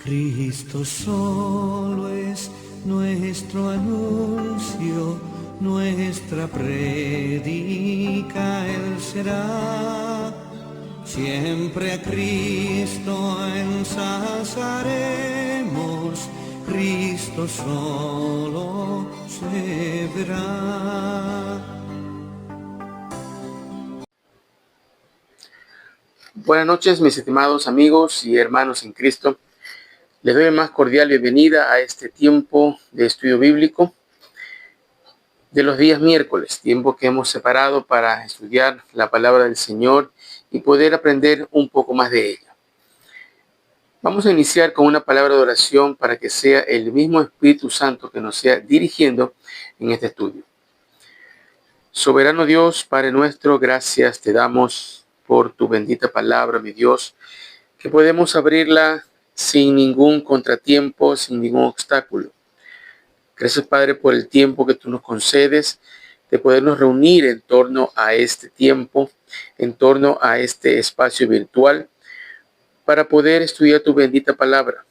Cristo solo es nuestro anuncio, nuestra prédica Él será. Siempre a Cristo ensalzaremos, Cristo solo se verá. Buenas noches, mis estimados amigos y hermanos en Cristo. Les doy la más cordial bienvenida a este tiempo de estudio bíblico de los días miércoles, tiempo que hemos separado para estudiar la palabra del Señor y poder aprender un poco más de ella. Vamos a iniciar con una palabra de oración para que sea el mismo Espíritu Santo que nos sea dirigiendo en este estudio. Soberano Dios, Padre nuestro, gracias te damos por tu bendita palabra, mi Dios, que podemos abrirla sin ningún contratiempo, sin ningún obstáculo. Gracias, Padre, por el tiempo que tú nos concedes de podernos reunir en torno a este tiempo, en torno a este espacio virtual, para poder estudiar tu bendita palabra.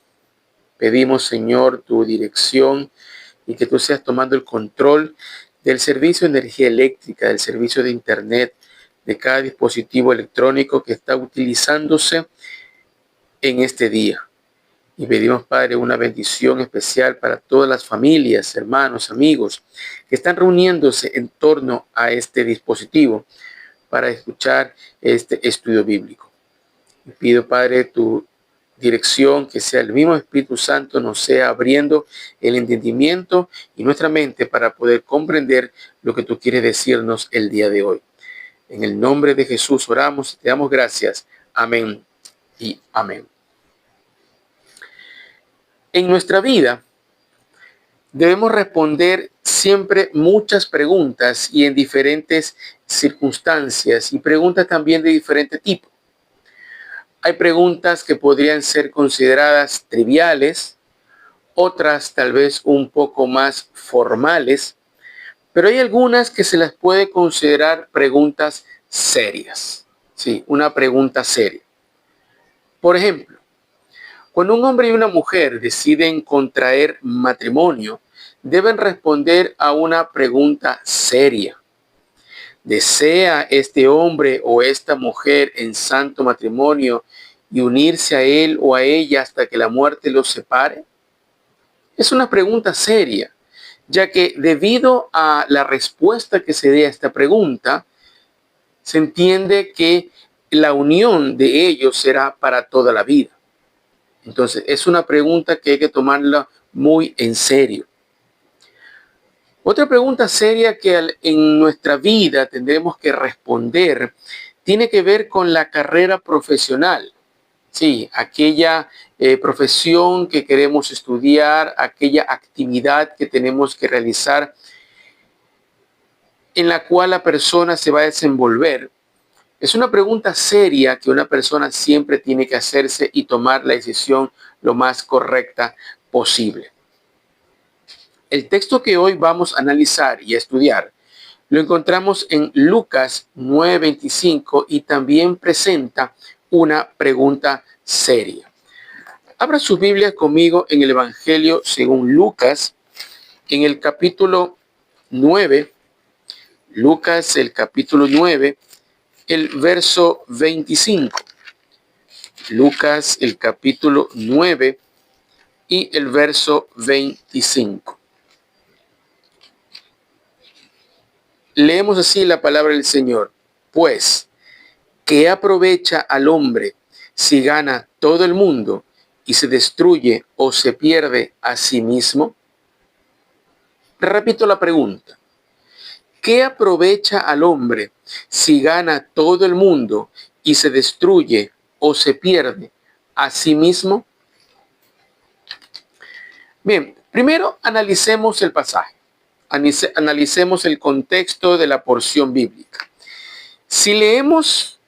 Pedimos, Señor, tu dirección y que tú seas tomando el control del servicio de energía eléctrica, del servicio de internet, de cada dispositivo electrónico que está utilizándose en este día. Y pedimos, Padre, una bendición especial para todas las familias, hermanos, amigos que están reuniéndose en torno a este dispositivo para escuchar este estudio bíblico. Y pido, Padre, tu dirección, que sea el mismo Espíritu Santo nos sea abriendo el entendimiento y nuestra mente para poder comprender lo que tú quieres decirnos el día de hoy. En el nombre de Jesús oramos y te damos gracias. Amén y amén. En nuestra vida debemos responder siempre muchas preguntas y en diferentes circunstancias y preguntas también de diferente tipo. Hay preguntas que podrían ser consideradas triviales, otras tal vez un poco más formales, pero hay algunas que se las puede considerar preguntas serias. Sí, una pregunta seria. Por ejemplo, cuando un hombre y una mujer deciden contraer matrimonio, deben responder a una pregunta seria. ¿Desea este hombre o esta mujer en santo matrimonio y unirse a él o a ella hasta que la muerte los separe? Es una pregunta seria, ya que debido a la respuesta que se dé a esta pregunta, se entiende que la unión de ellos será para toda la vida. Entonces, es una pregunta que hay que tomarla muy en serio. Otra pregunta seria que en nuestra vida tendremos que responder tiene que ver con la carrera profesional. Sí, aquella profesión que queremos estudiar, aquella actividad que tenemos que realizar en la cual la persona se va a desenvolver. Es una pregunta seria que una persona siempre tiene que hacerse y tomar la decisión lo más correcta posible. El texto que hoy vamos a analizar y a estudiar lo encontramos en Lucas 9:25 y también presenta una pregunta seria. Abra sus Biblias conmigo en el Evangelio según Lucas, en el capítulo 9, Lucas el capítulo 9, el verso 25. Lucas el capítulo 9 y el verso 25. Leemos así la palabra del Señor. Pues, ¿qué aprovecha al hombre si gana todo el mundo y se destruye o se pierde a sí mismo? Repito la pregunta. ¿Qué aprovecha al hombre si gana todo el mundo y se destruye o se pierde a sí mismo? Bien, primero analicemos el pasaje. Analicemos el contexto de la porción bíblica. Si leemos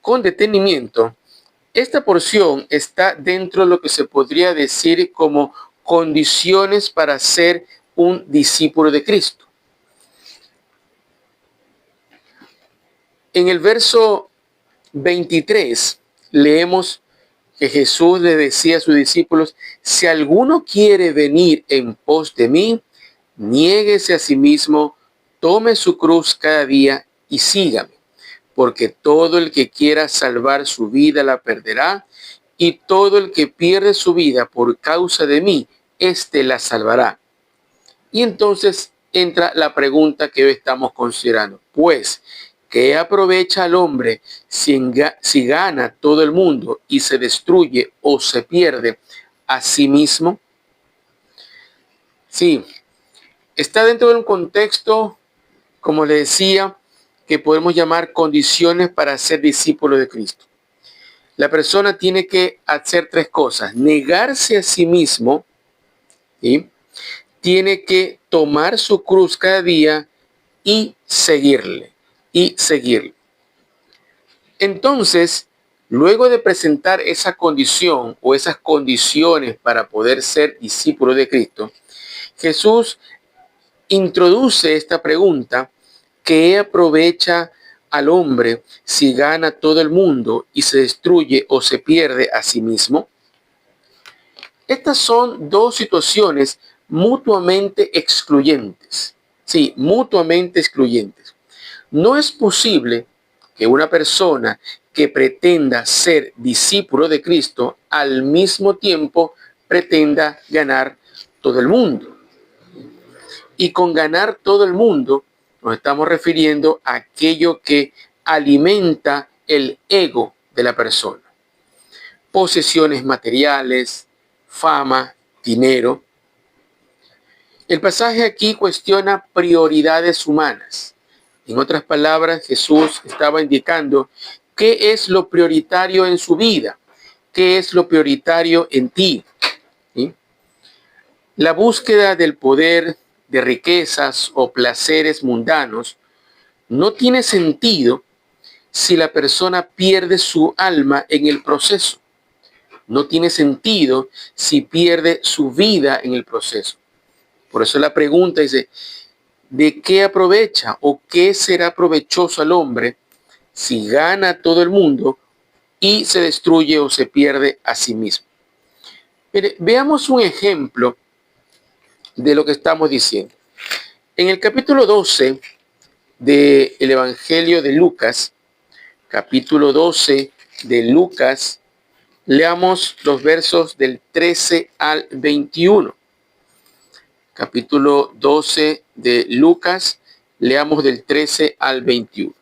con detenimiento, esta porción está dentro de lo que se podría decir como condiciones para ser un discípulo de Cristo. En el verso 23 leemos que Jesús le decía a sus discípulos: si alguno quiere venir en pos de mí, niéguese a sí mismo, tome su cruz cada día y sígame. Porque todo el que quiera salvar su vida la perderá, y todo el que pierde su vida por causa de mí, éste la salvará. Y entonces entra la pregunta que hoy estamos considerando. Pues, ¿qué aprovecha al hombre si gana todo el mundo y se destruye o se pierde a sí mismo? Sí, está dentro de un contexto, como le decía, que podemos llamar condiciones para ser discípulo de Cristo. La persona tiene que hacer tres cosas: negarse a sí mismo, ¿sí? Tiene que tomar su cruz cada día y seguirle, Entonces, luego de presentar esa condición o esas condiciones para poder ser discípulo de Cristo, Jesús introduce esta pregunta: ¿qué aprovecha al hombre si gana todo el mundo y se destruye o se pierde a sí mismo? Estas son dos situaciones mutuamente excluyentes. Sí, mutuamente excluyentes. No es posible que una persona que pretenda ser discípulo de Cristo al mismo tiempo pretenda ganar todo el mundo. Y con ganar todo el mundo nos estamos refiriendo a aquello que alimenta el ego de la persona. Posesiones materiales, fama, dinero. El pasaje aquí cuestiona prioridades humanas. En otras palabras, Jesús estaba indicando qué es lo prioritario en su vida, qué es lo prioritario en ti. ¿Sí? La búsqueda del poder, de riquezas o placeres mundanos no tiene sentido si la persona pierde su alma en el proceso. No tiene sentido si pierde su vida en el proceso. Por eso la pregunta dice: ¿de qué aprovecha o qué será provechoso al hombre si gana todo el mundo y se destruye o se pierde a sí mismo? Mire, veamos un ejemplo de lo que estamos diciendo. En el capítulo 12 del Evangelio de Lucas, capítulo 12 de Lucas, leamos los versos del 13 al 21. Capítulo 12 de Lucas, leamos del 13 al 21.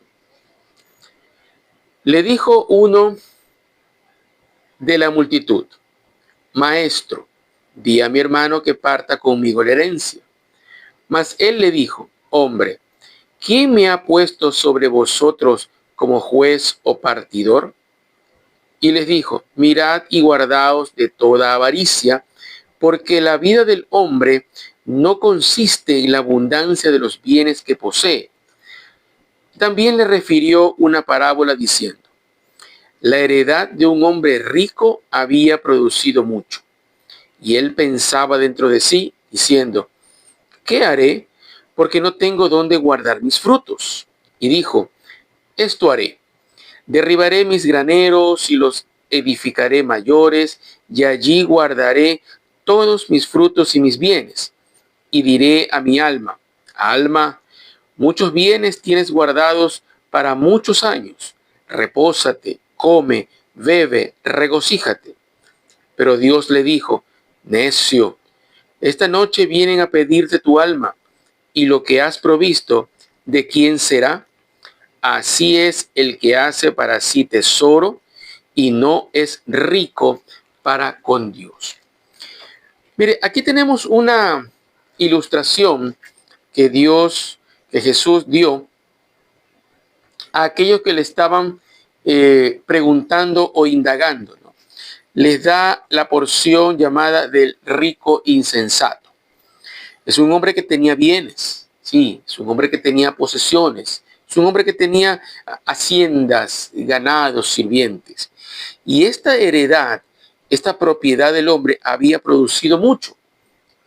Le dijo uno de la multitud: Maestro, di a mi hermano que parta conmigo la herencia. Mas él le dijo: Hombre, ¿quién me ha puesto sobre vosotros como juez o partidor? Y les dijo: Mirad y guardaos de toda avaricia, porque la vida del hombre no consiste en la abundancia de los bienes que posee. También le refirió una parábola diciendo: La heredad de un hombre rico había producido mucho. Y él pensaba dentro de sí, diciendo: ¿qué haré? Porque no tengo dónde guardar mis frutos. Y dijo: Esto haré: derribaré mis graneros y los edificaré mayores, y allí guardaré todos mis frutos y mis bienes. Y diré a mi alma: Alma, muchos bienes tienes guardados para muchos años. Repósate, come, bebe, regocíjate. Pero Dios le dijo: Necio, esta noche vienen a pedirte tu alma, y lo que has provisto, ¿de quién será? Así es el que hace para sí tesoro y no es rico para con Dios. Mire, aquí tenemos una ilustración que Jesús dio a aquellos que le estaban preguntando o indagando, ¿no? Les da la porción llamada del rico insensato. Es un hombre que tenía bienes, sí, es un hombre que tenía posesiones, es un hombre que tenía haciendas, ganados, sirvientes. Y esta heredad, esta propiedad del hombre había producido mucho.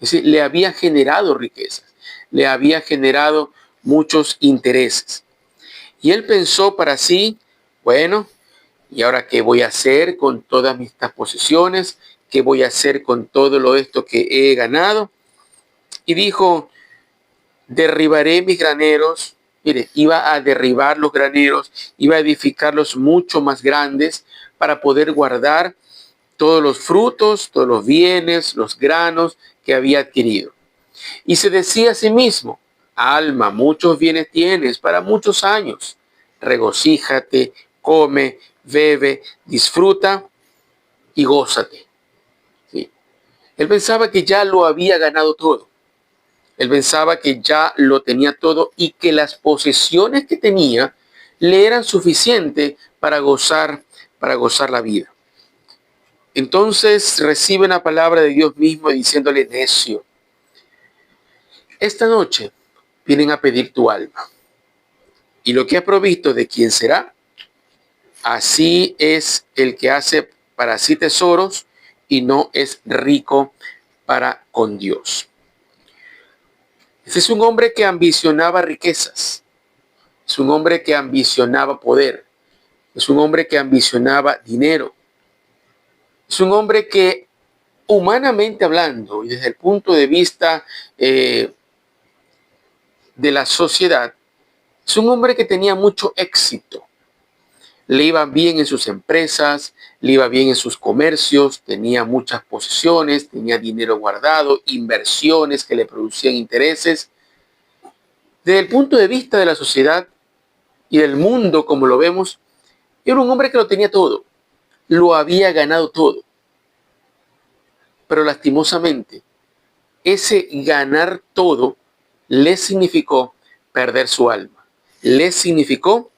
Es decir, le había generado riquezas, le había generado muchos intereses. Y él pensó para sí: bueno, ¿Y ahora qué voy a hacer con todas estas posesiones? ¿Qué voy a hacer con todo esto que he ganado? Y dijo, derribaré mis graneros. Mire, iba a derribar los graneros, iba a edificarlos mucho más grandes para poder guardar todos los frutos, todos los bienes, los granos que había adquirido. Y se decía a sí mismo, alma, muchos bienes tienes para muchos años. Regocíjate, come, bebe, disfruta y gózate. ¿Sí? Él pensaba que ya lo había ganado todo. Él pensaba que ya lo tenía todo y que las posesiones que tenía le eran suficientes para gozar la vida. Entonces recibe una palabra de Dios mismo diciéndole, necio, esta noche vienen a pedir tu alma. Y lo que has provisto, ¿de quién será? Así es el que hace para sí tesoros y no es rico para con Dios. Este es un hombre que ambicionaba riquezas. Es un hombre que ambicionaba poder. Es un hombre que ambicionaba dinero. Es un hombre que, humanamente hablando y desde el punto de vista de la sociedad, es un hombre que tenía mucho éxito. Le iba bien en sus empresas, le iba bien en sus comercios, tenía muchas posesiones, tenía dinero guardado, inversiones que le producían intereses. Desde el punto de vista de la sociedad y del mundo como lo vemos, era un hombre que lo tenía todo, lo había ganado todo. Pero lastimosamente, ese ganar todo le significó perder su alma, le significó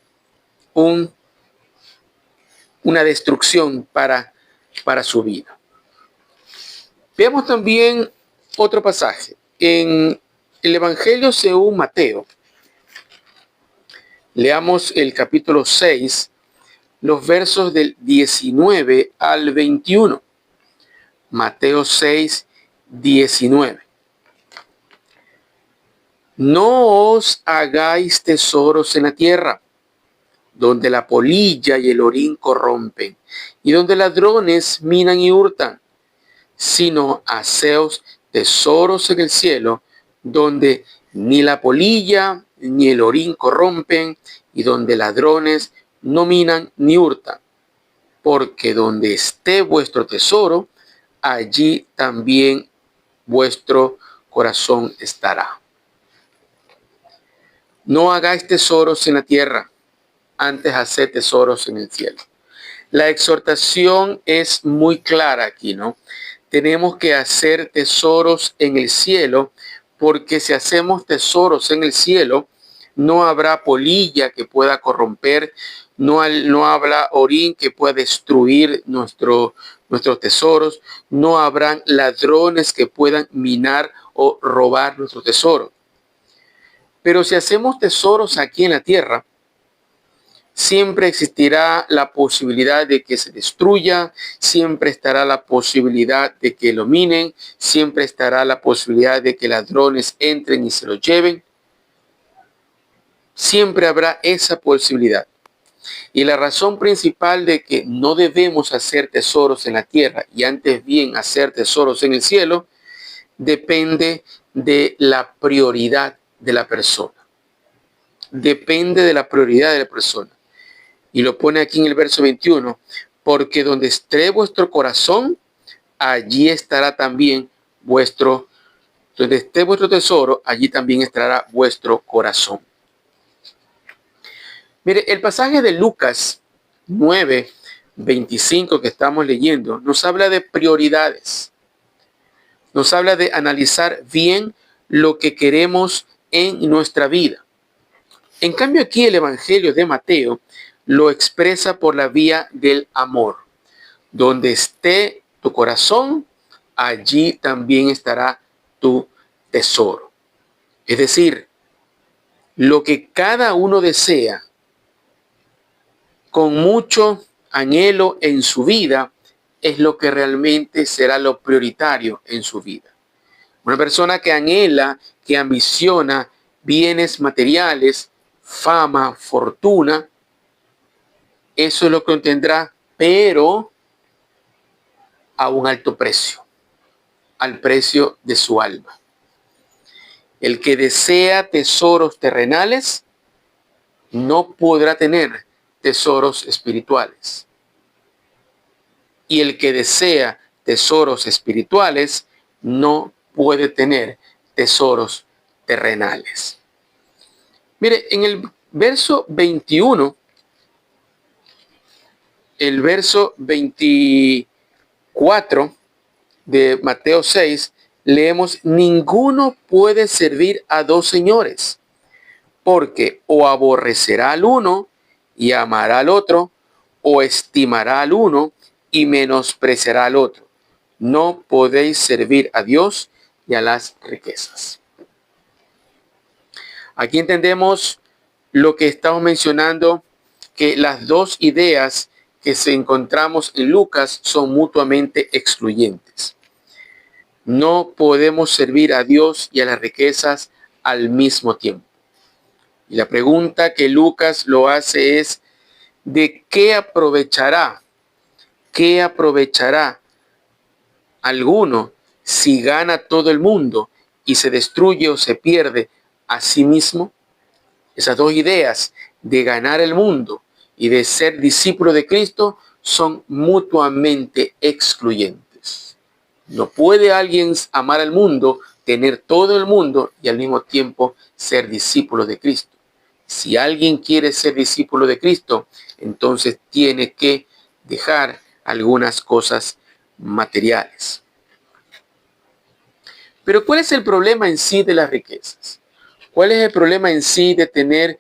una destrucción para su vida. Veamos también otro pasaje. En el Evangelio según Mateo, leamos el capítulo 6, los versos del 19 al 21. Mateo 6, 19. No os hagáis tesoros en la tierra, donde la polilla y el orín corrompen, y donde ladrones minan y hurtan, sino haceos tesoros en el cielo, donde ni la polilla ni el orín corrompen, y donde ladrones no minan ni hurtan. Porque donde esté vuestro tesoro, allí también vuestro corazón estará. No hagáis tesoros en la tierra, antes haced tesoros en el cielo. La exhortación es muy clara aquí, ¿no? Tenemos que hacer tesoros en el cielo, porque si hacemos tesoros en el cielo, no habrá polilla que pueda corromper, no habrá orín que pueda destruir nuestros tesoros, no habrán ladrones que puedan minar o robar nuestro tesoro. Pero si hacemos tesoros aquí en la tierra, siempre existirá la posibilidad de que se destruya, siempre estará la posibilidad de que lo minen, siempre estará la posibilidad de que ladrones entren y se lo lleven. Siempre habrá esa posibilidad. Y la razón principal de que no debemos hacer tesoros en la tierra y antes bien hacer tesoros en el cielo, depende de la prioridad de la persona. Depende de la prioridad de la persona. Y lo pone aquí en el verso 21, porque donde esté vuestro corazón, allí estará también donde esté vuestro tesoro, allí también estará vuestro corazón. Mire, el pasaje de Lucas 9, 25 que estamos leyendo, nos habla de prioridades. Nos habla de analizar bien lo que queremos en nuestra vida. En cambio aquí el Evangelio de Mateo lo expresa por la vía del amor. Donde esté tu corazón, allí también estará tu tesoro. Es decir, lo que cada uno desea con mucho anhelo en su vida es lo que realmente será lo prioritario en su vida. Una persona que anhela, que ambiciona bienes materiales, fama, fortuna, eso es lo que obtendrá, pero a un alto precio, al precio de su alma. El que desea tesoros terrenales no podrá tener tesoros espirituales. Y el que desea tesoros espirituales no puede tener tesoros terrenales. Mire, en el verso 21, el verso 24 de Mateo 6, leemos: ninguno puede servir a dos señores, porque o aborrecerá al uno y amará al otro, o estimará al uno y menospreciará al otro. No podéis servir a Dios y a las riquezas. Aquí entendemos lo que estamos mencionando, que las dos ideas que se encontramos en Lucas son mutuamente excluyentes. No podemos servir a Dios y a las riquezas al mismo tiempo. Y la pregunta que Lucas lo hace es: ¿de qué aprovechará alguno si gana todo el mundo y se destruye o se pierde a sí mismo? Esas dos ideas, de ganar el mundo y de ser discípulo de Cristo, son mutuamente excluyentes. No puede alguien amar al mundo, tener todo el mundo y al mismo tiempo ser discípulo de Cristo. Si alguien quiere ser discípulo de Cristo, entonces tiene que dejar algunas cosas materiales. Pero ¿cuál es el problema en sí de las riquezas? ¿Cuál es el problema en sí de tener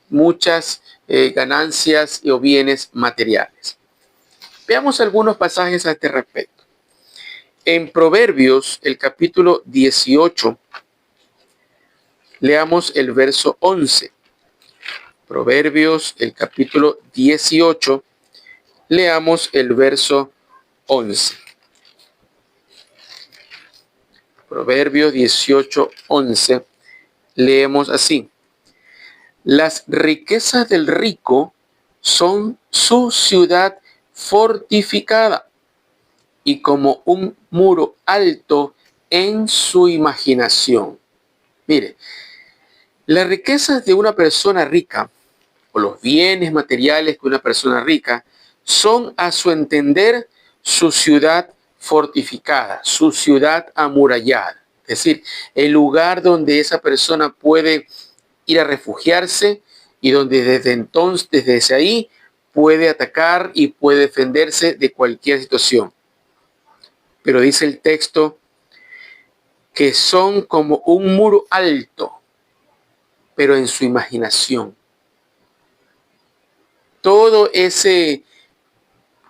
muchas ganancias o bienes materiales? Veamos algunos pasajes a este respecto. En Proverbios, el capítulo 18, leamos el verso 11. Proverbios, el capítulo 18, leamos el verso 11. Proverbios 18, 11. Leemos así: las riquezas del rico son su ciudad fortificada y como un muro alto en su imaginación. Mire, las riquezas de una persona rica o los bienes materiales de una persona rica son, a su entender, su ciudad fortificada, su ciudad amurallada. Es decir, el lugar donde esa persona puede ir a refugiarse y donde desde ahí puede atacar y puede defenderse de cualquier situación. Pero dice el texto que son como un muro alto, pero en su imaginación. Todo ese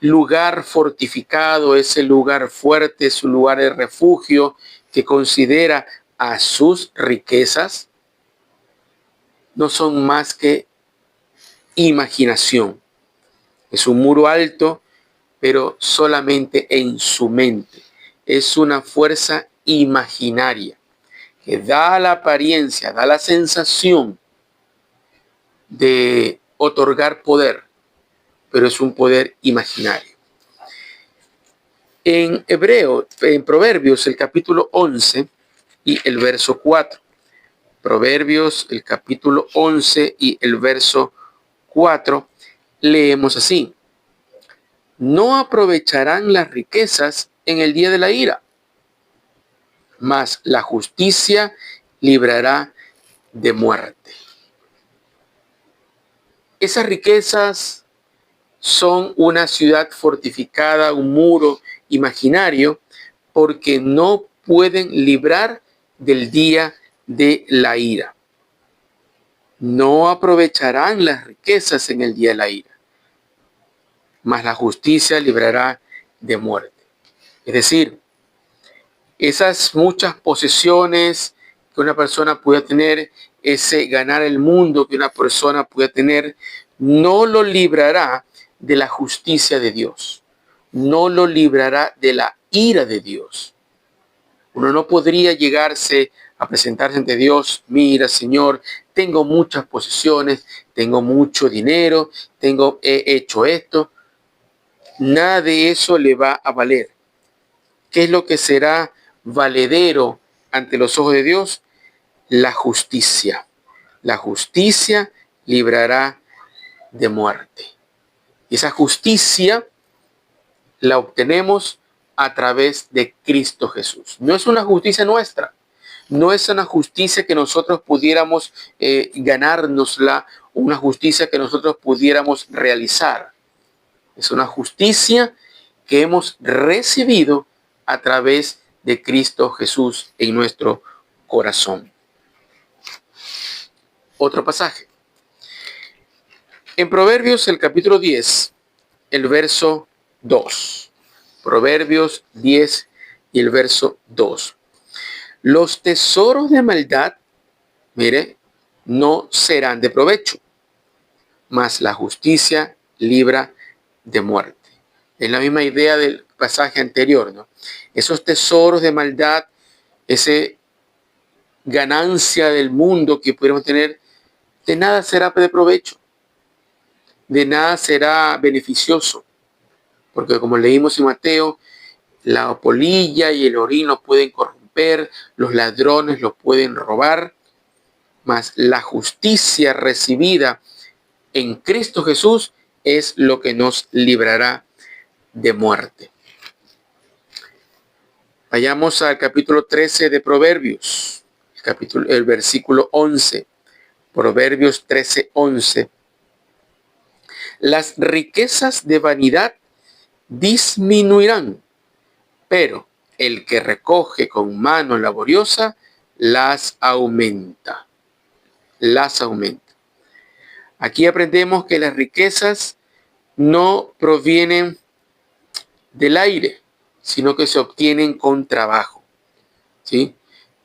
lugar fortificado, ese lugar fuerte, su lugar de refugio que considera a sus riquezas, no son más que imaginación. Es un muro alto, pero solamente en su mente. Es una fuerza imaginaria que da la apariencia, da la sensación de otorgar poder, pero es un poder imaginario. En Proverbios, el capítulo 11 y el verso 4. Proverbios, el capítulo 11 y el verso 4, leemos así: no aprovecharán las riquezas en el día de la ira, mas la justicia librará de muerte. Esas riquezas son una ciudad fortificada, un muro imaginario, porque no pueden librar del día de la ira. No aprovecharán las riquezas en el día de la ira, mas la justicia librará de muerte. Es decir, esas muchas posesiones que una persona pueda tener, ese ganar el mundo que una persona pueda tener, no lo librará de la justicia de Dios, no lo librará de la ira de Dios. Uno no podría llegarse a presentarse ante Dios: mira, Señor, tengo muchas posesiones, tengo mucho dinero, he hecho esto. Nada de eso le va a valer. ¿Qué es lo que será valedero ante los ojos de Dios? La justicia. La justicia librará de muerte. Y esa justicia la obtenemos a través de Cristo Jesús. No es una justicia nuestra. No es una justicia que nosotros pudiéramos ganárnosla, una justicia que nosotros pudiéramos realizar. Es una justicia que hemos recibido a través de Cristo Jesús en nuestro corazón. Otro pasaje. En Proverbios, el capítulo 10, el verso 2. Proverbios 10 y el verso 2. Los tesoros de maldad, mire, no serán de provecho, mas la justicia libra de muerte. Es la misma idea del pasaje anterior, ¿no? Esos tesoros de maldad, esa ganancia del mundo que pudiéramos tener, de nada será de provecho, de nada será beneficioso, porque como leímos en Mateo, la polilla y el orín los pueden corromper, los ladrones los pueden robar, mas la justicia recibida en Cristo Jesús es lo que nos librará de muerte. Vayamos al capítulo 13 de Proverbios, el versículo 11. Proverbios 13, 11. Las riquezas de vanidad disminuirán, pero el que recoge con mano laboriosa las aumenta. Las aumenta. Aquí aprendemos que las riquezas no provienen del aire, sino que se obtienen con trabajo, ¿sí?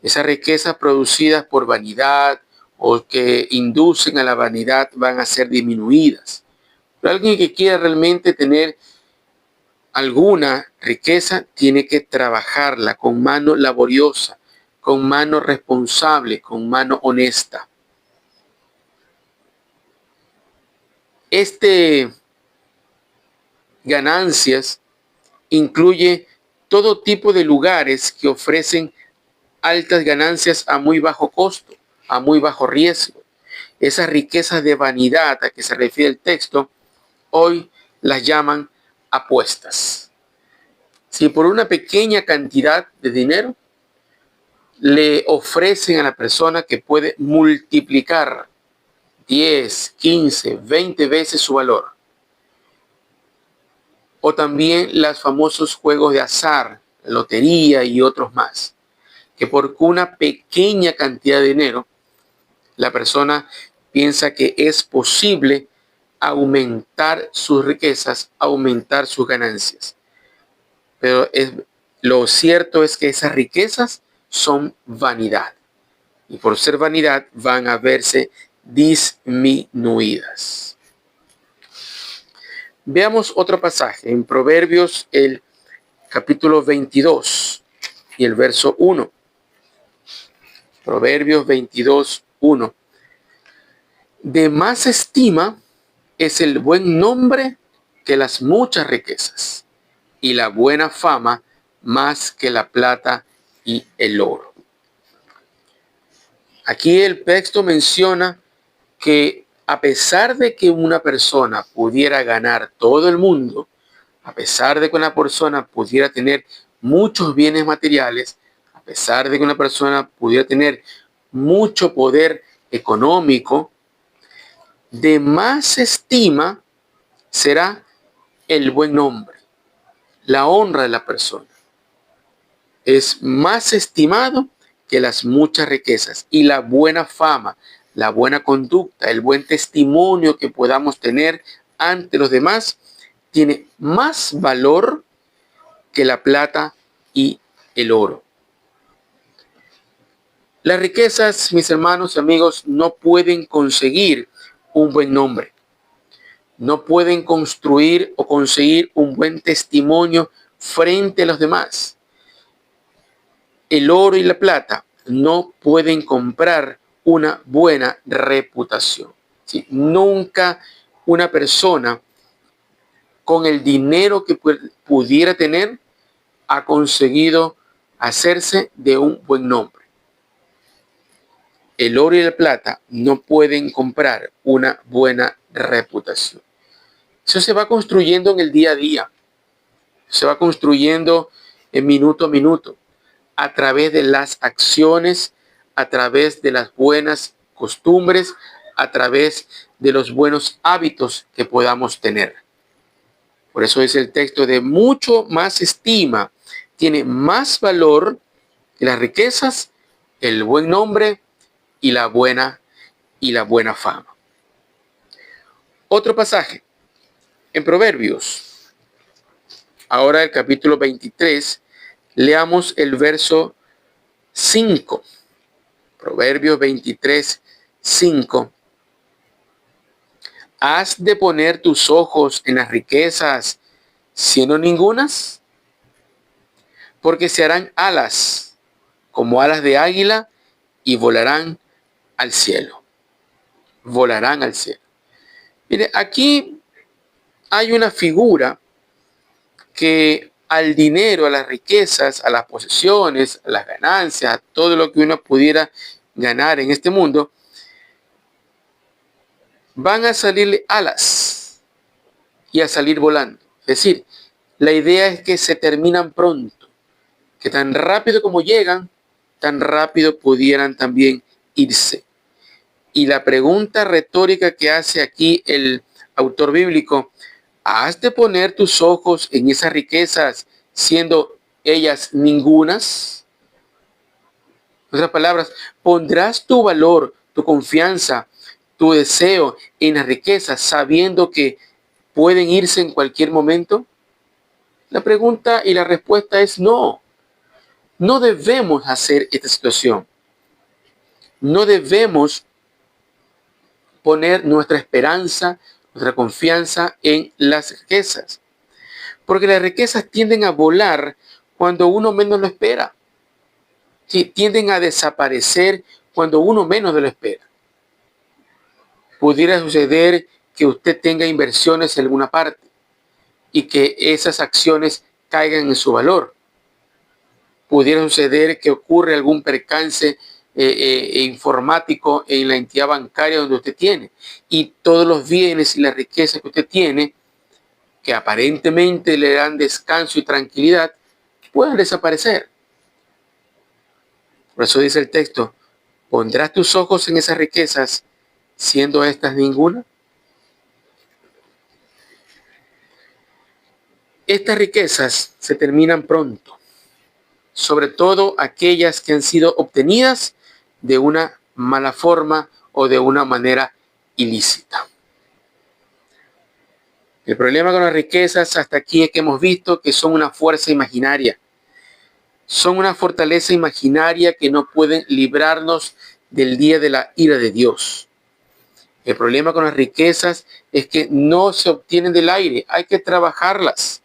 Esas riquezas producidas por vanidad o que inducen a la vanidad van a ser disminuidas. Pero alguien que quiera realmente tener alguna riqueza tiene que trabajarla con mano laboriosa, con mano responsable, con mano honesta. Ganancias incluye todo tipo de lugares que ofrecen altas ganancias a muy bajo costo, a muy bajo riesgo. Esas riquezas de vanidad a que se refiere el texto, hoy las llaman apuestas. Si por una pequeña cantidad de dinero le ofrecen a la persona que puede multiplicar 10, 15, 20 veces su valor. O también los famosos juegos de azar, lotería y otros más, que por una pequeña cantidad de dinero, la persona piensa que es posible aumentar sus riquezas, aumentar sus ganancias. Pero lo cierto es que esas riquezas son vanidad. Y por ser vanidad van a verse disminuidas. Veamos otro pasaje en Proverbios, el capítulo 22 y el verso 1. Proverbios 22, 1. De más estima es el buen nombre que las muchas riquezas, y la buena fama más que la plata y el oro. Aquí el texto menciona que a pesar de que una persona pudiera ganar todo el mundo, a pesar de que una persona pudiera tener muchos bienes materiales, a pesar de que una persona pudiera tener mucho poder económico, de más estima será el buen nombre, la honra de la persona. Es más estimado que las muchas riquezas, y la buena fama, la buena conducta, el buen testimonio que podamos tener ante los demás tiene más valor que la plata y el oro. Las riquezas, mis hermanos y amigos, no pueden conseguir un buen nombre. No pueden construir o conseguir un buen testimonio frente a los demás. El oro y la plata no pueden comprar una buena reputación. ¿Sí? Nunca una persona con el dinero que pudiera tener ha conseguido hacerse de un buen nombre. El oro y la plata no pueden comprar una buena reputación. Eso se va construyendo en el día a día. Se va construyendo en minuto a minuto, a través de las acciones, a través de las buenas costumbres, a través de los buenos hábitos que podamos tener. Por eso es el texto de mucho más estima, tiene más valor que las riquezas, el buen nombre y la buena fama. Otro pasaje en Proverbios, ahora el capítulo 23, leamos el verso 5. Proverbios 23, 5. ¿Has de poner tus ojos en las riquezas, siendo ningunas? Porque se harán alas, como alas de águila, y volarán al cielo. Volarán al cielo. Mire, aquí hay una figura que al dinero, a las riquezas, a las posesiones, a las ganancias, a todo lo que uno pudiera ganar en este mundo, van a salirle alas y a salir volando. Es decir, la idea es que se terminan pronto, que tan rápido como llegan, tan rápido pudieran también irse. Y la pregunta retórica que hace aquí el autor bíblico, ¿has de poner tus ojos en esas riquezas, siendo ellas ningunas? En otras palabras, ¿pondrás tu valor, tu confianza, tu deseo en las riquezas, sabiendo que pueden irse en cualquier momento? La pregunta y la respuesta es no. No debemos hacer esta situación. No debemos poner nuestra esperanza, nuestra confianza en las riquezas. Porque las riquezas tienden a volar cuando uno menos lo espera. Sí, tienden a desaparecer cuando uno menos lo espera. Pudiera suceder que usted tenga inversiones en alguna parte y que esas acciones caigan en su valor. Pudiera suceder que ocurre algún percance informático en la entidad bancaria donde usted tiene, y todos los bienes y las riquezas que usted tiene, que aparentemente le dan descanso y tranquilidad, puedan desaparecer. Por eso dice el texto, ¿pondrás tus ojos en esas riquezas, siendo estas ninguna? Estas riquezas se terminan pronto, sobre todo aquellas que han sido obtenidas de una mala forma o de una manera ilícita. El problema con las riquezas hasta aquí es que hemos visto que son una fuerza imaginaria. Son una fortaleza imaginaria que no pueden librarnos del día de la ira de Dios. El problema con las riquezas es que no se obtienen del aire, hay que trabajarlas.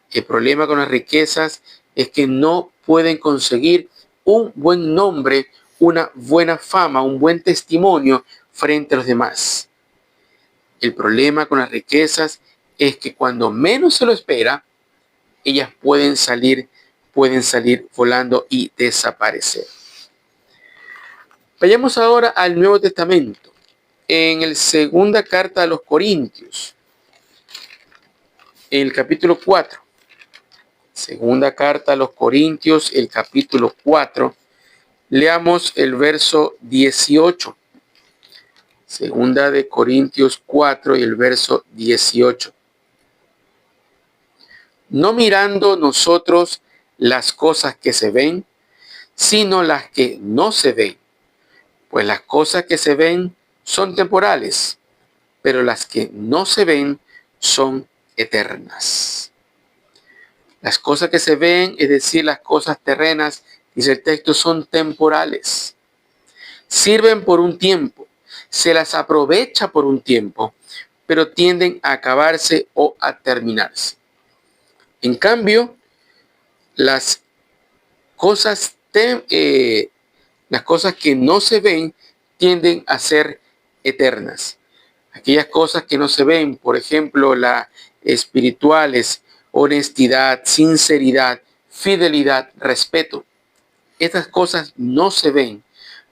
El problema con las riquezas es que no pueden conseguir un buen nombre, una buena fama, un buen testimonio frente a los demás. El problema con las riquezas es que cuando menos se lo espera, ellas pueden salir volando y desaparecer. Vayamos ahora al Nuevo Testamento, en la segunda carta a los Corintios, en el capítulo 4. Segunda carta a los Corintios, el capítulo 4. Leamos el verso 18. Segunda de Corintios 4 y el verso 18. No mirando nosotros las cosas que se ven, sino las que no se ven. Pues las cosas que se ven son temporales, pero las que no se ven son eternas. Las cosas que se ven, es decir, las cosas terrenas, dice el texto, son temporales. Sirven por un tiempo, se las aprovecha por un tiempo, pero tienden a acabarse o a terminarse. En cambio, las las cosas que no se ven tienden a ser eternas. Aquellas cosas que no se ven, por ejemplo, las espirituales, honestidad, sinceridad, fidelidad, respeto. Estas cosas no se ven,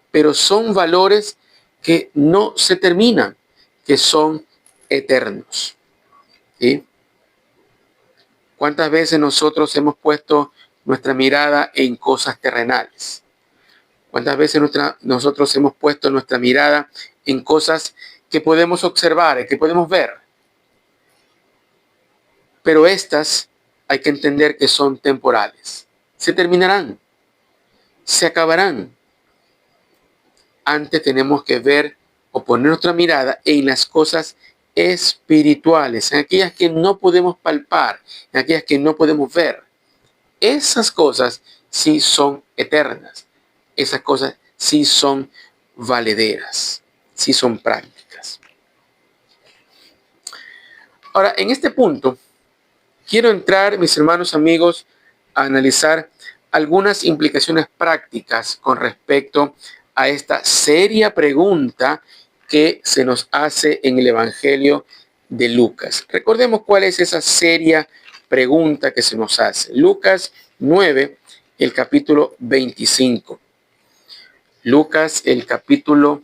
pero son valores que no se terminan, que son eternos. ¿Sí? ¿Cuántas veces nosotros hemos puesto nuestra mirada en cosas terrenales? ¿Cuántas veces nosotros hemos puesto nuestra mirada en cosas que podemos observar, que podemos ver? Pero estas hay que entender que son temporales. Se terminarán, se acabarán. Antes tenemos que ver o poner nuestra mirada en las cosas espirituales, en aquellas que no podemos palpar, en aquellas que no podemos ver. Esas cosas sí son eternas. Esas cosas sí son valederas, sí son prácticas. Ahora, en este punto, quiero entrar, mis hermanos amigos, a analizar algunas implicaciones prácticas con respecto a esta seria pregunta que se nos hace en el Evangelio de Lucas. Recordemos cuál es esa seria pregunta que se nos hace. Lucas 9, el capítulo 25. Lucas, el capítulo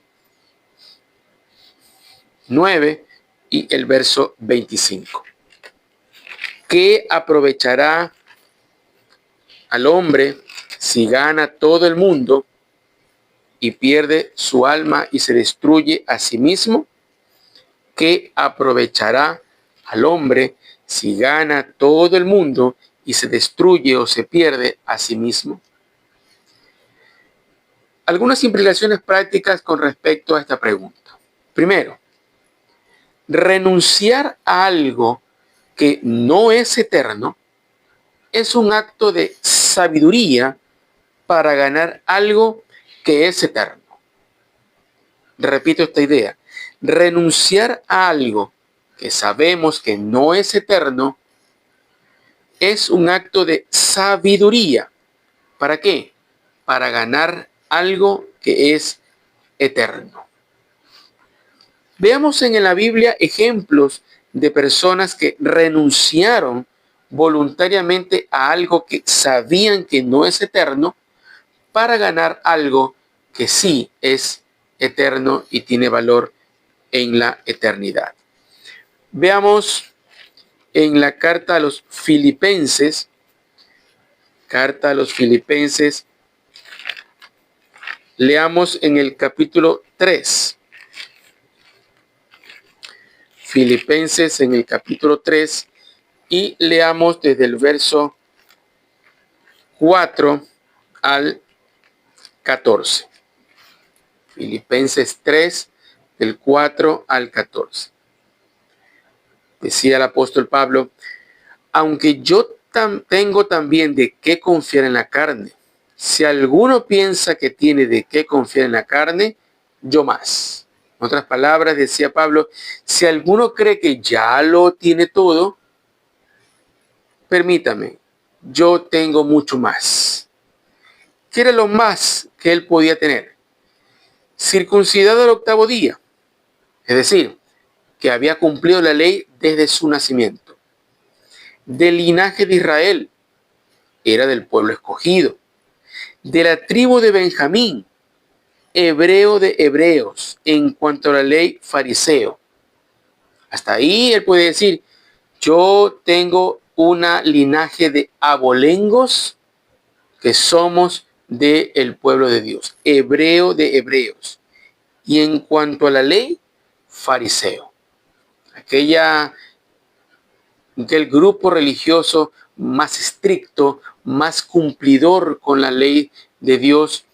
9 y el verso 25. ¿Qué aprovechará al hombre si gana todo el mundo y pierde su alma y se destruye a sí mismo? ¿Qué aprovechará al hombre si gana todo el mundo y se destruye o se pierde a sí mismo? Algunas implicaciones prácticas con respecto a esta pregunta. Primero, renunciar a algo que no es eterno es un acto de sabiduría para ganar algo que es eterno. Repito esta idea. Renunciar a algo que sabemos que no es eterno es un acto de sabiduría. ¿Para qué? Para ganar algo que es eterno. Veamos en la Biblia ejemplos de personas que renunciaron voluntariamente a algo que sabían que no es eterno para ganar algo que sí es eterno y tiene valor en la eternidad. Veamos en la carta a los Filipenses, leamos en el capítulo 3. Filipenses en el capítulo 3 y leamos desde el verso 4 al 14. Filipenses 3, del 4 al 14. Decía el apóstol Pablo, aunque yo tengo también de qué confiar en la carne, si alguno piensa que tiene de qué confiar en la carne, yo más. En otras palabras, decía Pablo, si alguno cree que ya lo tiene todo, permítame, yo tengo mucho más. ¿Qué era lo más que él podía tener? Circuncidado al 8º día, es decir, que había cumplido la ley desde su nacimiento. Del linaje de Israel, era del pueblo escogido. De la tribu de Benjamín, hebreo de hebreos, en cuanto a la ley, fariseo. Hasta ahí él puede decir, yo tengo una linaje de abolengos que somos del pueblo de Dios, hebreo de hebreos. Y en cuanto a la ley, fariseo. Aquel grupo religioso más estricto, más cumplidor con la ley de Dios,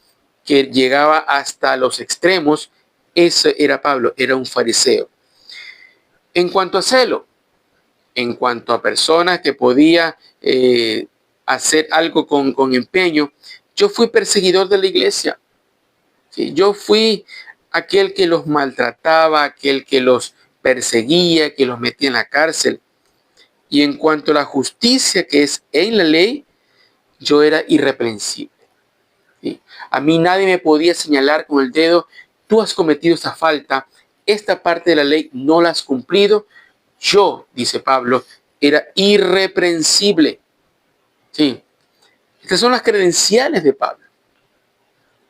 que llegaba hasta los extremos. Ese era Pablo, era un fariseo. En cuanto a celo, en cuanto a personas que podía hacer algo con empeño, yo fui perseguidor de la iglesia. ¿Sí? Yo fui aquel que los maltrataba, aquel que los perseguía, que los metía en la cárcel. Y en cuanto a la justicia que es en la ley, yo era irreprensible. ¿sí? A mí nadie me podía señalar con el dedo, tú has cometido esta falta, esta parte de la ley no la has cumplido. Yo, dice Pablo, era irreprensible. Sí, estas son las credenciales de Pablo.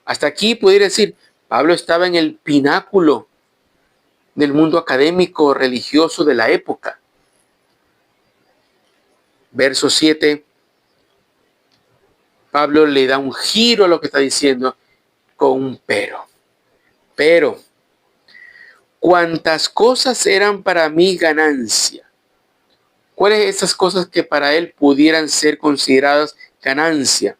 Hasta aquí pudiera decir, Pablo estaba en el pináculo del mundo académico religioso de la época. Verso 7, Pablo le da un giro a lo que está diciendo con un pero. Pero, cuantas cosas eran para mí ganancia. ¿Cuáles esas cosas que para él pudieran ser consideradas ganancia?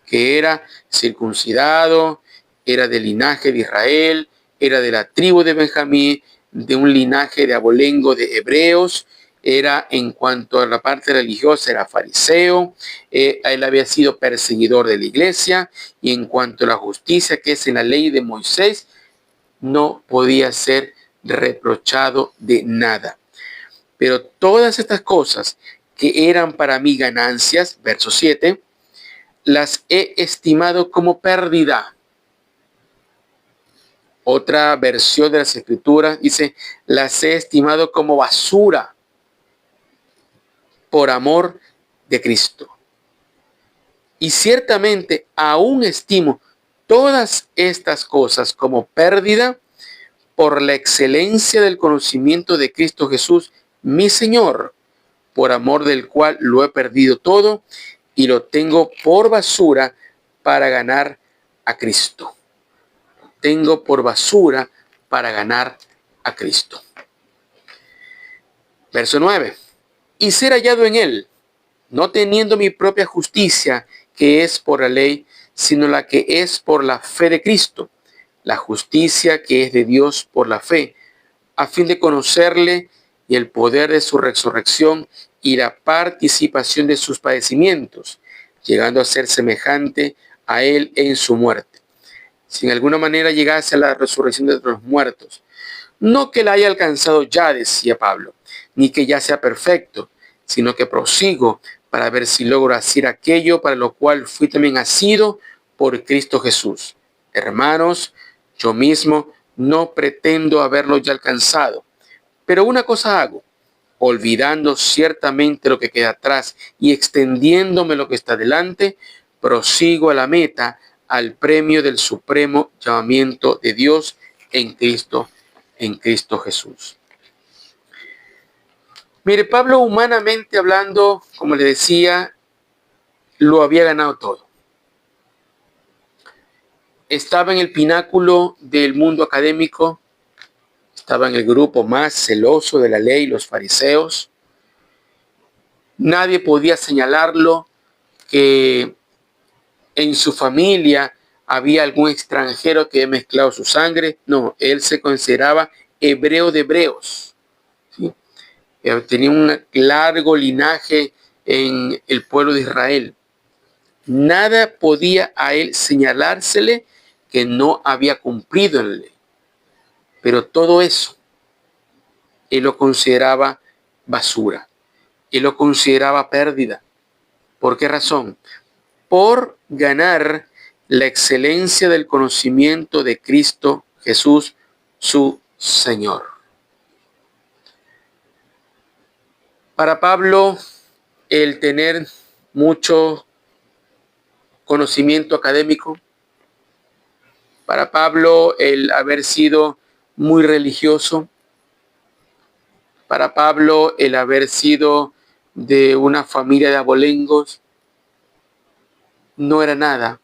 Que era circuncidado, era del linaje de Israel, era de la tribu de Benjamín, de un linaje de abolengo de hebreos, era en cuanto a la parte religiosa, era fariseo, él había sido perseguidor de la iglesia, y en cuanto a la justicia que es en la ley de Moisés, no podía ser reprochado de nada. Pero todas estas cosas que eran para mí ganancias, verso 7, las he estimado como pérdida. Otra versión de las escrituras dice, las he estimado como basura por amor de Cristo. Y ciertamente aún estimo todas estas cosas como pérdida por la excelencia del conocimiento de Cristo Jesús, mi Señor, por amor del cual lo he perdido todo y lo tengo por basura para ganar a Cristo. Tengo por basura para ganar a Cristo. Verso 9. Y ser hallado en él, no teniendo mi propia justicia, que es por la ley, sino la que es por la fe de Cristo, la justicia que es de Dios por la fe, a fin de conocerle y el poder de su resurrección y la participación de sus padecimientos, llegando a ser semejante a él en su muerte. Si en alguna manera llegase a la resurrección de los muertos, no que la haya alcanzado ya, decía Pablo, ni que ya sea perfecto, sino que prosigo para ver si logro hacer aquello para lo cual fui también asido por Cristo Jesús. Hermanos, yo mismo no pretendo haberlo ya alcanzado, pero una cosa hago, olvidando ciertamente lo que queda atrás y extendiéndome lo que está delante, prosigo a la meta, al premio del supremo llamamiento de Dios en Cristo Jesús. Mire, Pablo, humanamente hablando, como le decía, lo había ganado todo. Estaba en el pináculo del mundo académico, estaba en el grupo más celoso de la ley, los fariseos. Nadie podía señalarlo que en su familia había algún extranjero que había mezclado su sangre. No, él se consideraba hebreo de hebreos, ¿sí? Tenía un largo linaje en el pueblo de Israel. Nada podía a él señalársele que no había cumplido en la ley. Pero todo eso, él lo consideraba basura. Él lo consideraba pérdida. ¿Por qué razón? Por ganar la excelencia del conocimiento de Cristo Jesús, su Señor. Para Pablo, el tener mucho conocimiento académico, para Pablo, el haber sido muy religioso, para Pablo, el haber sido de una familia de abolengos, no era nada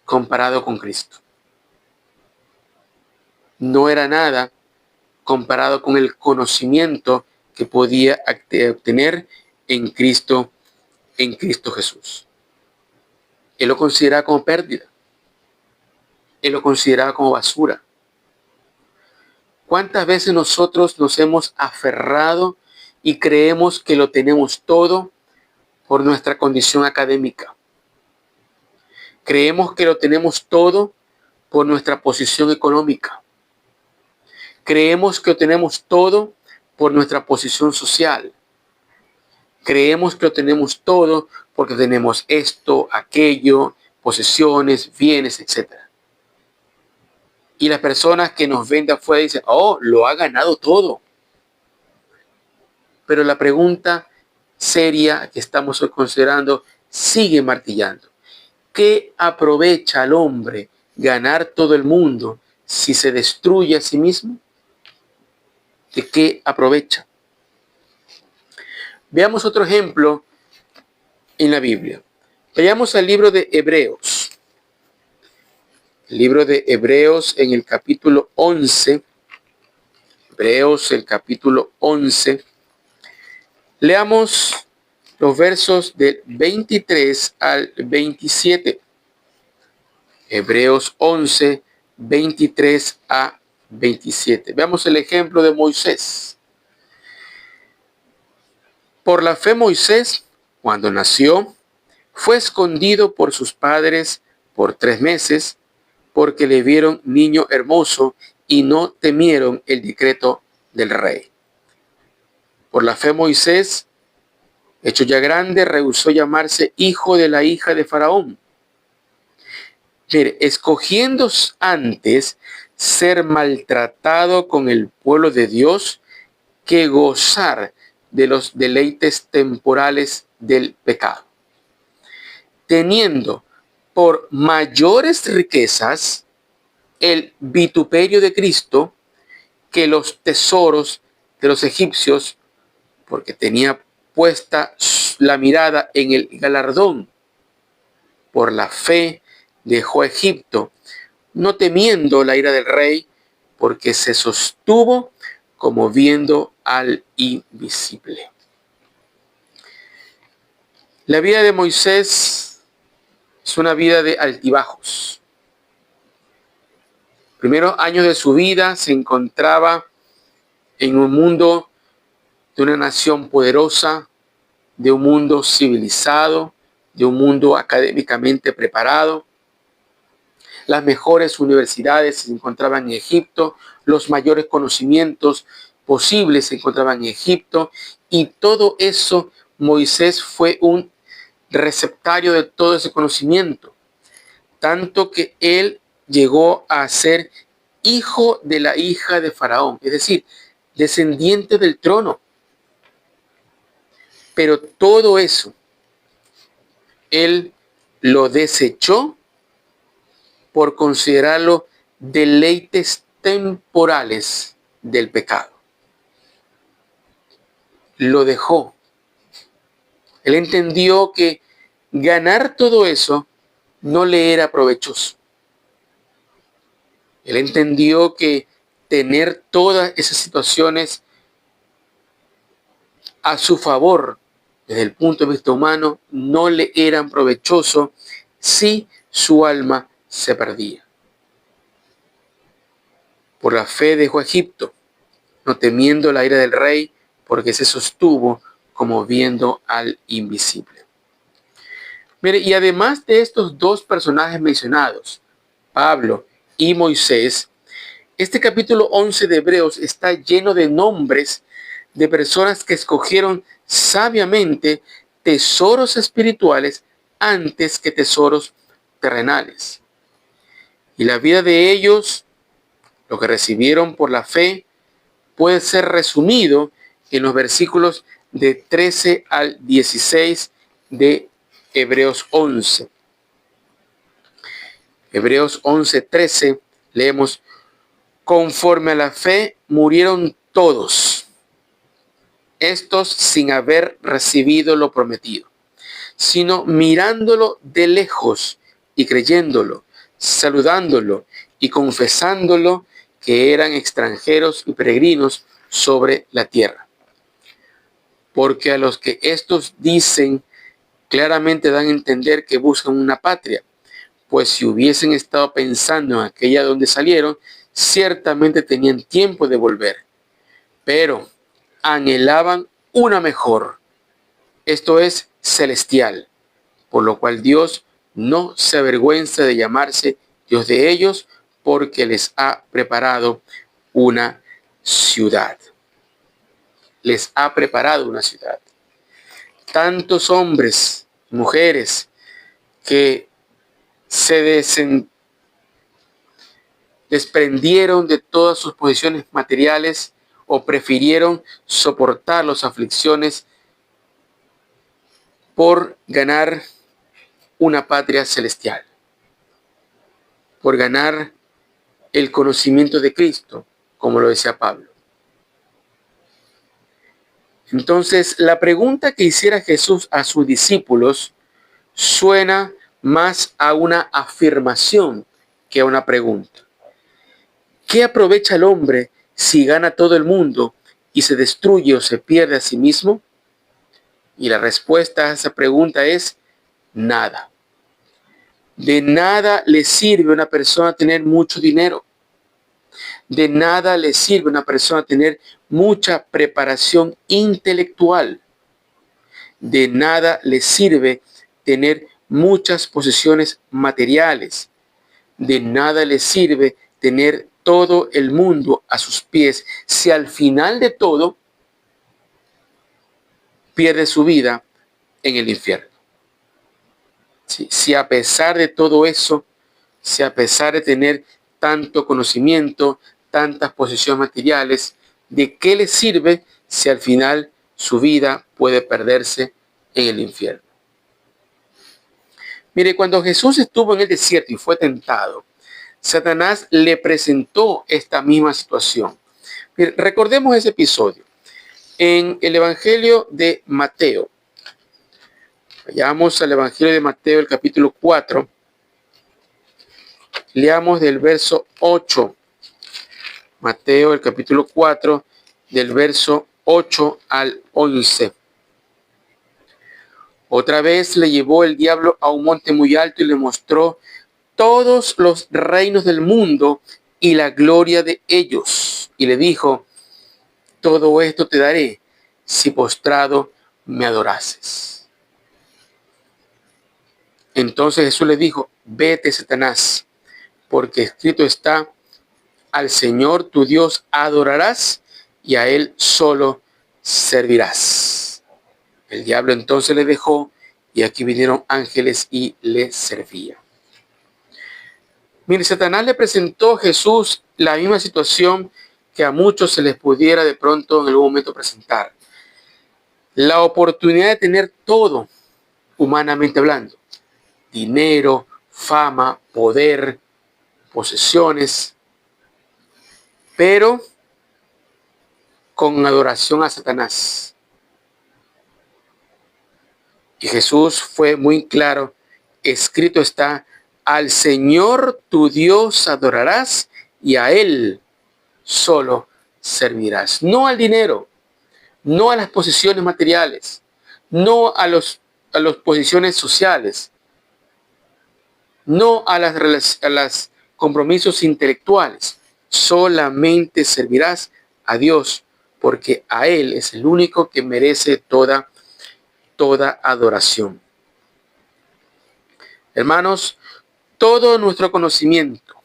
comparado con Cristo. No era nada comparado con el conocimiento que podía obtener en Cristo Jesús. Él lo consideraba como pérdida. Él lo consideraba como basura. ¿Cuántas veces nosotros nos hemos aferrado y creemos que lo tenemos todo por nuestra condición académica? Creemos que lo tenemos todo por nuestra posición económica. Creemos que lo tenemos todo por nuestra posición social. Creemos que lo tenemos todo porque tenemos esto, aquello, posesiones, bienes, etc. Y las personas que nos ven de afuera dicen, oh, lo ha ganado todo. Pero la pregunta seria que estamos hoy considerando sigue martillando. ¿Qué aprovecha al hombre ganar todo el mundo si se destruye a sí mismo? ¿De qué aprovecha? Veamos otro ejemplo en la Biblia. Vayamos al libro de Hebreos. El libro de Hebreos en el capítulo 11. Hebreos, el capítulo 11. Leamos los versos del 23 al 27. Hebreos 11, 23 a 27. Veamos el ejemplo de Moisés. Por la fe Moisés, cuando nació, fue escondido por sus padres por 3 meses, porque le vieron niño hermoso y no temieron el decreto del rey. Por la fe Moisés, hecho ya grande, rehusó llamarse hijo de la hija de Faraón. Mire, escogiendo antes ser maltratado con el pueblo de Dios que gozar de los deleites temporales del pecado, teniendo por mayores riquezas el vituperio de Cristo que los tesoros de los egipcios, porque tenía puesta la mirada en el galardón. Por la fe dejó Egipto, no temiendo la ira del rey, porque se sostuvo como viendo al invisible. La vida de Moisés es una vida de altibajos. Primeros años de su vida se encontraba en un mundo de una nación poderosa, de un mundo civilizado, de un mundo académicamente preparado. Las mejores universidades se encontraban en Egipto, los mayores conocimientos posibles se encontraban en Egipto, y todo eso Moisés fue un receptario de todo ese conocimiento, tanto que él llegó a ser hijo de la hija de Faraón, es decir, descendiente del trono. Pero todo eso él lo desechó por considerarlo deleites temporales del pecado. Lo dejó. Él entendió que ganar todo eso no le era provechoso. Él entendió que tener todas esas situaciones a su favor, desde el punto de vista humano, no le eran provechosos si su alma se perdía. Por la fe dejó Egipto, no temiendo la ira del rey, porque se sostuvo como viendo al invisible. Mire, y además de estos dos personajes mencionados, Pablo y Moisés, este capítulo 11 de Hebreos está lleno de nombres de personas que escogieron sabiamente tesoros espirituales antes que tesoros terrenales. Y la vida de ellos, lo que recibieron por la fe, puede ser resumido en los versículos de 13 al 16 de Hebreos 11. Hebreos 11:13 leemos: conforme a la fe murieron todos, estos sin haber recibido lo prometido, sino mirándolo de lejos y creyéndolo, saludándolo y confesándolo, que eran extranjeros y peregrinos sobre la tierra. Porque a los que estos dicen, claramente dan a entender que buscan una patria, pues si hubiesen estado pensando en aquella donde salieron, ciertamente tenían tiempo de volver, pero anhelaban una mejor, esto es celestial, por lo cual Dios no se avergüenza de llamarse Dios de ellos, porque les ha preparado una ciudad. Les ha preparado una ciudad. Tantos hombres, mujeres que se desprendieron de todas sus posiciones materiales o prefirieron soportar las aflicciones por ganar una patria celestial, por ganar el conocimiento de Cristo, como lo decía Pablo. Entonces, la pregunta que hiciera Jesús a sus discípulos suena más a una afirmación que a una pregunta. ¿Qué aprovecha el hombre si gana todo el mundo y se destruye o se pierde a sí mismo? Y la respuesta a esa pregunta es nada. De nada le sirve a una persona tener mucho dinero. De nada le sirve a una persona tener mucha preparación intelectual. De nada le sirve tener muchas posesiones materiales. De nada le sirve tener todo el mundo a sus pies si al final de todo pierde su vida en el infierno. Si a pesar de todo eso, si a pesar de tener tanto conocimiento, tantas posesiones materiales, ¿de qué le sirve si al final su vida puede perderse en el infierno? Mire, cuando Jesús estuvo en el desierto y fue tentado, Satanás le presentó esta misma situación. Mire, recordemos ese episodio. En el Evangelio de Mateo, vayamos al Evangelio de Mateo, el capítulo 4, leamos del verso 8. Mateo, el capítulo 4, del verso 8 al 11. Otra vez le llevó el diablo a un monte muy alto y le mostró todos los reinos del mundo y la gloria de ellos. Y le dijo, todo esto te daré si postrado me adorases. Entonces Jesús le dijo, vete, Satanás, porque escrito está, al Señor tu Dios adorarás y a Él solo servirás. El diablo entonces le dejó y aquí vinieron ángeles y le servían. Mire, Satanás le presentó a Jesús la misma situación que a muchos se les pudiera de pronto en algún momento presentar. La oportunidad de tener todo, humanamente hablando. Dinero, fama, poder, posesiones, pero con adoración a Satanás. Y Jesús fue muy claro, escrito está, al Señor tu Dios adorarás y a Él solo servirás. No al dinero, no a las posesiones materiales, no a las posiciones sociales, no a las compromisos intelectuales. Solamente servirás a Dios, porque a Él es el único que merece toda adoración. Hermanos, todo nuestro conocimiento,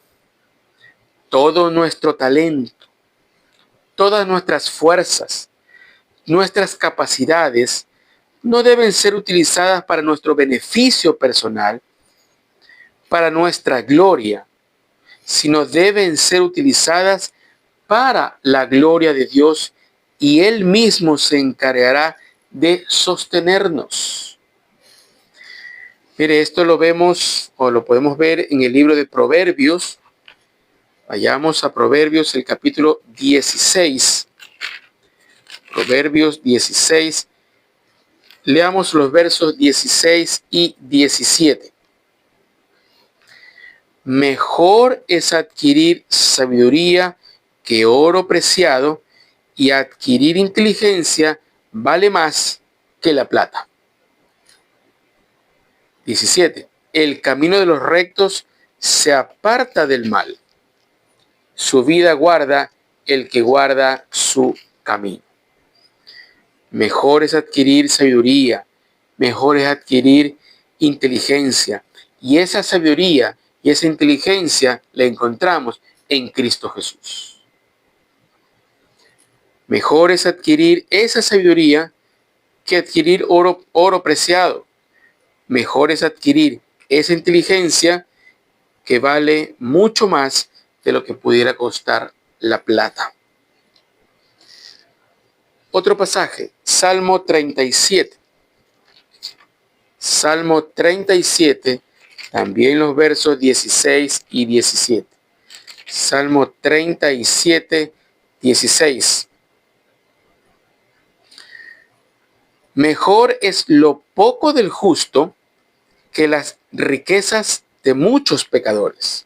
todo nuestro talento, todas nuestras fuerzas, nuestras capacidades, no deben ser utilizadas para nuestro beneficio personal, para nuestra gloria, sino deben ser utilizadas para la gloria de Dios y Él mismo se encargará de sostenernos. Mire, esto lo vemos o lo podemos ver en el libro de Proverbios. Vayamos a Proverbios, el capítulo 16. Proverbios 16. Leamos los versos 16 y 17. Mejor es adquirir sabiduría que oro preciado, y adquirir inteligencia vale más que la plata. 17. El camino de los rectos se aparta del mal. Su vida guarda el que guarda su camino. Mejor es adquirir sabiduría, mejor es adquirir inteligencia. Y esa sabiduría y esa inteligencia la encontramos en Cristo Jesús. Mejor es adquirir esa sabiduría que adquirir oro preciado. Mejor es adquirir esa inteligencia que vale mucho más de lo que pudiera costar la plata. Otro pasaje, Salmo 37. Salmo 37, también los versos 16 y 17. Salmo 37, 16. Mejor es lo poco del justo que las riquezas de muchos pecadores,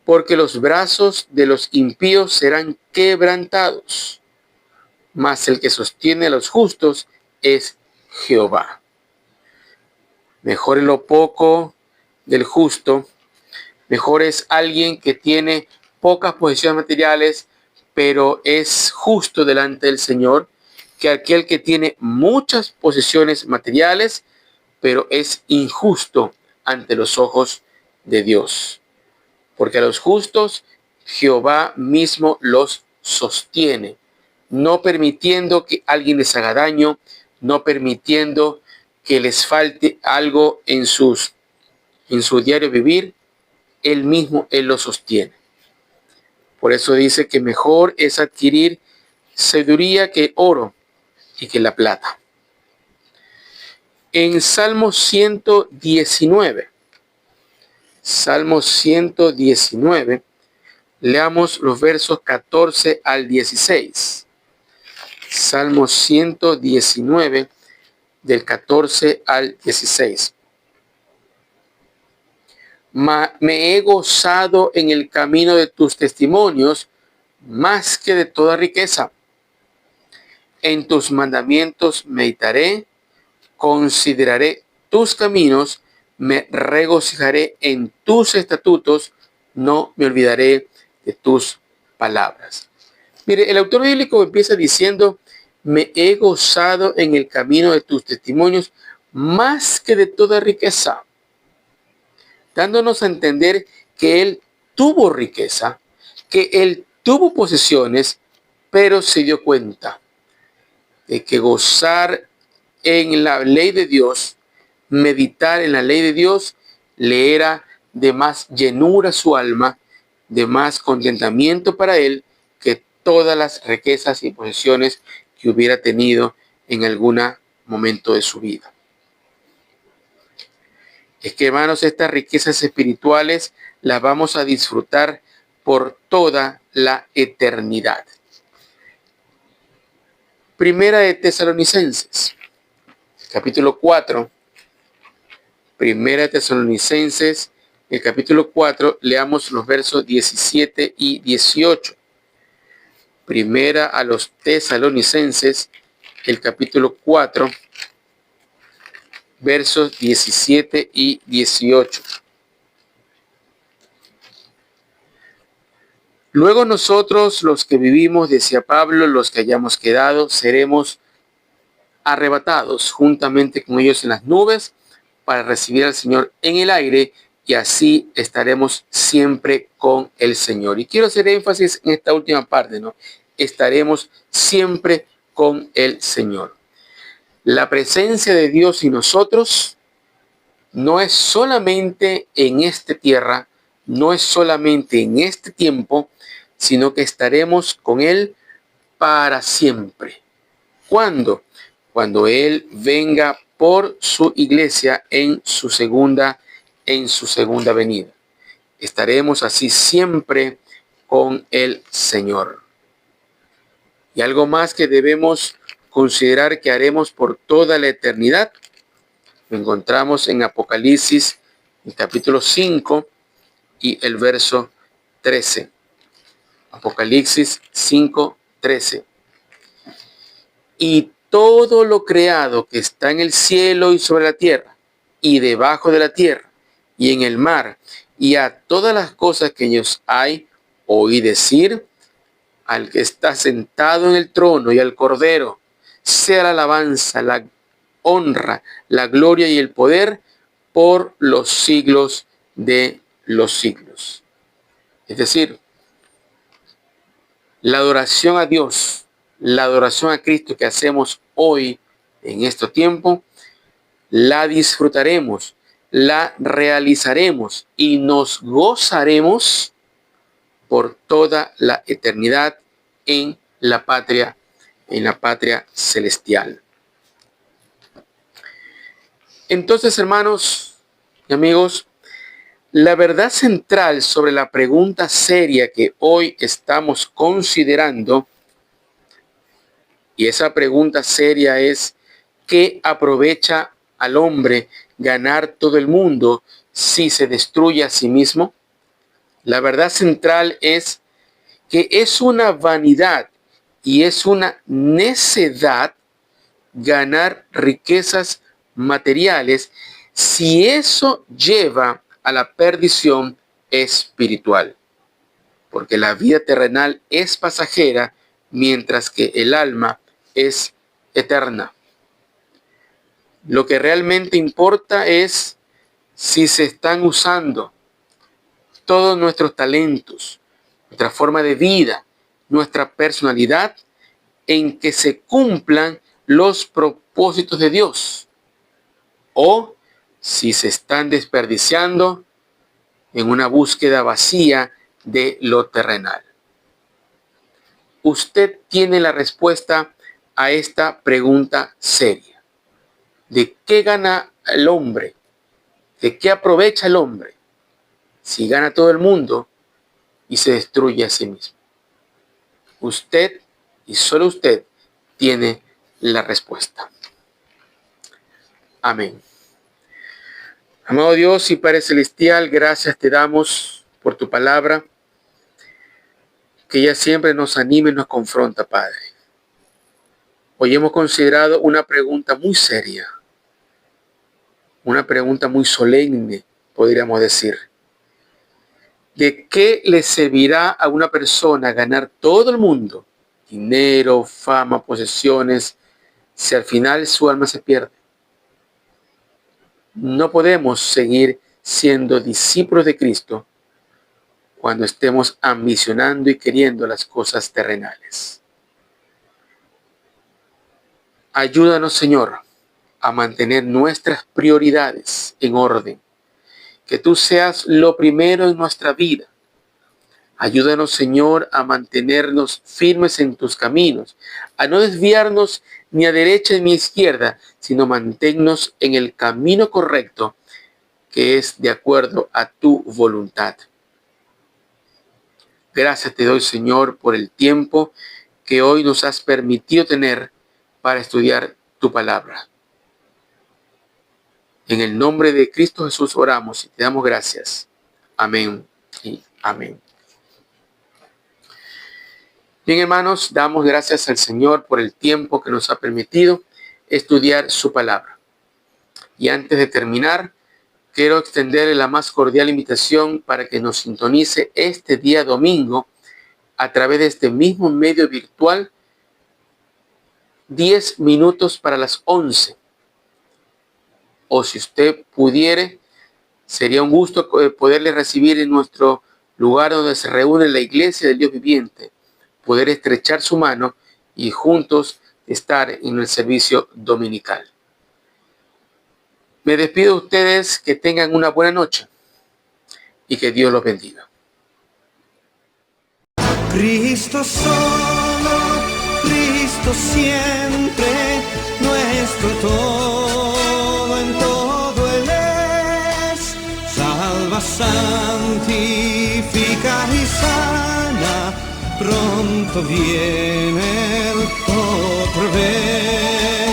porque los brazos de los impíos serán quebrantados, mas el que sostiene a los justos es Jehová. Mejor es lo poco del justo, mejor es alguien que tiene pocas posesiones materiales, pero es justo delante del Señor, que aquel que tiene muchas posesiones materiales, pero es injusto ante los ojos de Dios. Porque a los justos Jehová mismo los sostiene, no permitiendo que alguien les haga daño, no permitiendo que les falte algo en su diario vivir. Él mismo, Él los sostiene. Por eso dice que mejor es adquirir sabiduría que oro y que la plata. En Salmo 119, Salmo 119, leamos los versos 14 al 16. Salmo 119, del 14 al 16. Me he gozado en el camino de tus testimonios más que de toda riqueza. En tus mandamientos meditaré, consideraré tus caminos, me regocijaré en tus estatutos, no me olvidaré de tus palabras. Mire, el autor bíblico empieza diciendo, me he gozado en el camino de tus testimonios más que de toda riqueza, dándonos a entender que él tuvo riqueza, que él tuvo posesiones, pero se dio cuenta de que gozar en la ley de Dios, meditar en la ley de Dios, le era de más llenura a su alma, de más contentamiento para él, que todas las riquezas y posesiones que hubiera tenido en algún momento de su vida. Es que, hermanos, estas riquezas espirituales las vamos a disfrutar por toda la eternidad. Primera de Tesalonicenses, capítulo 4. Primera de Tesalonicenses, el capítulo 4, leamos los versos 17 y 18. Primera a los Tesalonicenses, el capítulo 4, versos 17 y 18. Luego nosotros, los que vivimos, decía Pablo, los que hayamos quedado, seremos arrebatados juntamente con ellos en las nubes para recibir al Señor en el aire, y así estaremos siempre con el Señor. Y quiero hacer énfasis en esta última parte, ¿no? Estaremos siempre con el Señor. La presencia de Dios y nosotros no es solamente en esta tierra, no es solamente en este tiempo, sino que estaremos con Él para siempre. ¿Cuándo? Cuando Él venga por su iglesia en su segunda venida. Estaremos así siempre con el Señor. Y algo más que debemos considerar que haremos por toda la eternidad, lo encontramos en Apocalipsis, el capítulo 5 y el verso 13. Apocalipsis 5, 13. Y todo lo creado que está en el cielo y sobre la tierra, y debajo de la tierra, y en el mar, y a todas las cosas que en ellos hay, oí decir, al que está sentado en el trono y al Cordero, sea la alabanza, la honra, la gloria y el poder por los siglos de los siglos. Es decir, la adoración a Dios, la adoración a Cristo que hacemos hoy en este tiempo, la disfrutaremos, la realizaremos y nos gozaremos por toda la eternidad en la patria celestial. Entonces, hermanos y amigos, la verdad central sobre la pregunta seria que hoy estamos considerando, y esa pregunta seria es: ¿qué aprovecha al hombre ganar todo el mundo si se destruye a sí mismo? La verdad central es que es una vanidad y es una necedad ganar riquezas materiales si eso lleva a la perdición espiritual. Porque la vida terrenal es pasajera, mientras que el alma es eterna. Lo que realmente importa es si se están usando todos nuestros talentos, nuestra forma de vida, nuestra personalidad, en que se cumplan los propósitos de Dios, o si se están desperdiciando en una búsqueda vacía de lo terrenal. Usted tiene la respuesta a esta pregunta seria. ¿De qué gana el hombre? ¿De qué aprovecha el hombre si gana todo el mundo y se destruye a sí mismo? Usted y solo usted tiene la respuesta. Amén. Amado Dios y Padre Celestial, gracias te damos por tu palabra, que ella siempre nos anima y nos confronta, Padre. Hoy hemos considerado una pregunta muy seria, una pregunta muy solemne, podríamos decir. ¿De qué le servirá a una persona ganar todo el mundo, dinero, fama, posesiones, si al final su alma se pierde? No podemos seguir siendo discípulos de Cristo cuando estemos ambicionando y queriendo las cosas terrenales. Ayúdanos, Señor, a mantener nuestras prioridades en orden. Que tú seas lo primero en nuestra vida. Ayúdanos, Señor, a mantenernos firmes en tus caminos, a no desviarnos ni a derecha ni a izquierda, sino manténnos en el camino correcto, que es de acuerdo a tu voluntad. Gracias te doy, Señor, por el tiempo que hoy nos has permitido tener para estudiar tu palabra. En el nombre de Cristo Jesús oramos y te damos gracias. Amén y amén. Bien, hermanos, damos gracias al Señor por el tiempo que nos ha permitido estudiar su palabra. Y antes de terminar, quiero extenderle la más cordial invitación para que nos sintonice este día domingo a través de este mismo medio virtual, 10 minutos para las 11. O si usted pudiere, sería un gusto poderle recibir en nuestro lugar donde se reúne la iglesia del Dios viviente, poder estrechar su mano y juntos estar en el servicio dominical. Me despido de ustedes, que tengan una buena noche y que Dios los bendiga. Cristo solo, Cristo siempre, nuestro todo, en todo Él es. Salva, santifica y sana, pronto viene Él otra vez.